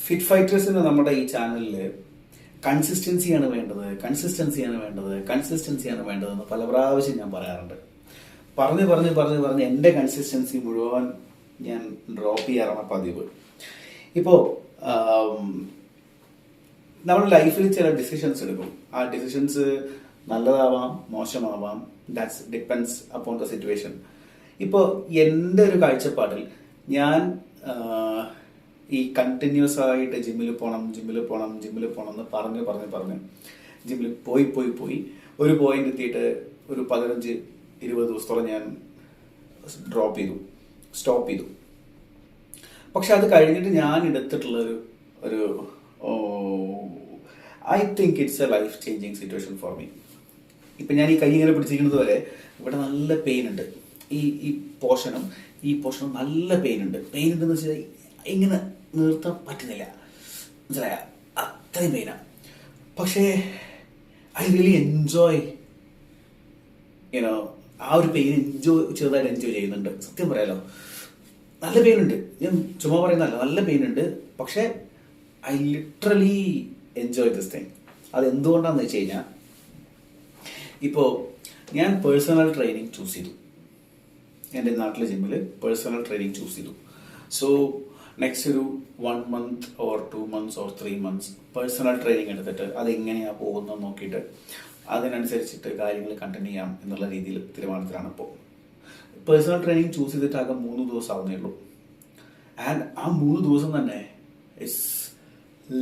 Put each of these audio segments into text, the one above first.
Fit ഫൈറ്റേഴ്സിന് നമ്മുടെ ഈ ചാനലിൽ കൺസിസ്റ്റൻസിയാണ് വേണ്ടത്, കൺസിസ്റ്റൻസിയാണ് വേണ്ടത്, കൺസിസ്റ്റൻസിയാണ് വേണ്ടതെന്ന് പല പ്രാവശ്യം ഞാൻ പറയാറുണ്ട്. പറഞ്ഞ് എൻ്റെ കൺസിസ്റ്റൻസി മുഴുവൻ ഞാൻ ഡ്രോപ്പ് ചെയ്യാറാണ് പതിവ്. ഇപ്പോൾ നമ്മൾ ലൈഫിൽ ചില ഡിസിഷൻസ് എടുക്കും. ആ ഡിസിഷൻസ് നല്ലതാവാം, മോശമാവാം. That's depends upon the situation. ഇപ്പോൾ എൻ്റെ ഒരു കാഴ്ചപ്പാടിൽ ഞാൻ ഈ കണ്ടിന്യൂസ് ആയിട്ട് ജിമ്മിൽ പോകണം എന്ന് പറഞ്ഞ് ജിമ്മിൽ പോയി ഒരു പോയിന്റ് എത്തിയിട്ട് ഒരു 15-20 ദിവസത്തോളം ഞാൻ സ്റ്റോപ്പ് ചെയ്തു. പക്ഷെ അത് കഴിഞ്ഞിട്ട് ഞാൻ എടുത്തിട്ടുള്ളൊരു I think it's a life changing situation for me. ഇപ്പം ഞാൻ ഈ കൈ ഇങ്ങനെ പിടിച്ചിരിക്കുന്നത് വരെ ഇവിടെ നല്ല പെയിൻ ഉണ്ട്. ഈ പോർഷനും നല്ല പെയിൻ ഉണ്ടെന്ന് വെച്ചാൽ ഇങ്ങനെ നിർത്താൻ പറ്റുന്നില്ല, മനസ്സിലായ? അത്രയും പെയിനാണ്. പക്ഷേ ഐ റിയലി എൻജോയ് ആ ഒരു പെയിൻ ചെറുതായിട്ട് എൻജോയ് ചെയ്യുന്നുണ്ട്. സത്യം പറയാലോ, നല്ല പെയിൻ ഉണ്ട്. ഞാൻ ചുമ്മാ പറയുന്നതല്ല, നല്ല പെയിൻ ഉണ്ട്. പക്ഷേ I literally enjoy this thing. അതെന്തുകൊണ്ടാണെന്ന് വെച്ച് കഴിഞ്ഞാൽ, ഇപ്പോൾ ഞാൻ പേഴ്സണൽ ട്രെയിനിങ് ചൂസ് ചെയ്തു. എൻ്റെ നാട്ടിലെ ജിമ്മിൽ പേഴ്സണൽ ട്രെയിനിങ് ചൂസ് ചെയ്തു. സോ നെക്സ്റ്റ് ഒരു 1 month or 2 months or 3 months personal training എടുത്തിട്ട് അതെങ്ങനെയാണ് പോകുന്നത് നോക്കിയിട്ട് അതിനനുസരിച്ചിട്ട് കാര്യങ്ങൾ കണ്ടിന്യൂ ചെയ്യാം എന്നുള്ള രീതിയിൽ തീരുമാനത്തിലാണ് ഇപ്പോൾ. പേഴ്സണൽ ട്രെയിനിങ് ചൂസ് ചെയ്തിട്ട് ആകെ 3 ദിവസം ആവുന്നേ ഉള്ളൂ. ആൻഡ് ആ 3 ദിവസം തന്നെ it's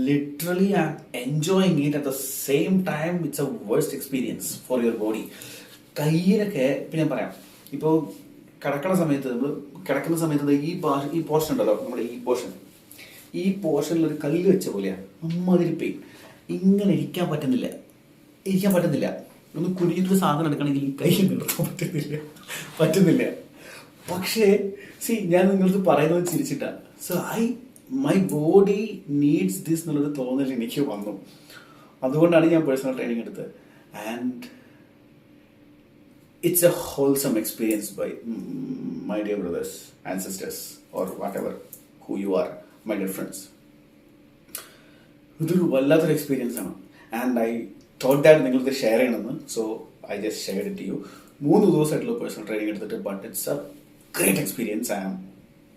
literally I am enjoying it. At the same time it's a worst experience for your body. കയ്യിലൊക്കെ ഇപ്പം ഞാൻ പറയാം, ഇപ്പോൾ കിടക്കുന്ന സമയത്ത് ഈ പോർഷൻ ഉണ്ടല്ലോ, നമ്മുടെ ഈ പോർഷനിൽ ഒരു കല്ല് വെച്ച പോലെയാണ്. അമ്മാതിരി പെയിൻ. ഇങ്ങനെ ഇരിക്കാൻ പറ്റുന്നില്ല. ഒന്ന് കുനിഞ്ഞിട്ടൊരു സാധനം എടുക്കണമെങ്കിൽ ഈ കൈ നിർത്താൻ പറ്റുന്നില്ല. പക്ഷേ ഞാൻ നിങ്ങൾക്ക് പറയുന്നത് ചിരിച്ചിട്ടാണ്. So my body needs this എന്നുള്ളൊരു തോന്നൽ എനിക്ക് വന്നു. അതുകൊണ്ടാണ് ഞാൻ പേഴ്സണൽ ട്രെയിനിങ് എടുത്തത്. And it's a wholesome experience by my dear brothers and sisters or whatever who you are, my dear friends. ഇതൊരു വല്ലാത്തൊരു എക്സ്പീരിയൻസ് ആണ്. ആൻഡ് ഐ തോട്ട് ദാറ്റ് നിങ്ങൾക്ക് ഷെയർ ചെയ്യണമെന്ന്. So I just shared it to you. 3 ദിവസമായിട്ടുള്ള personal training എടുത്തിട്ട്, but it's a great experience. I am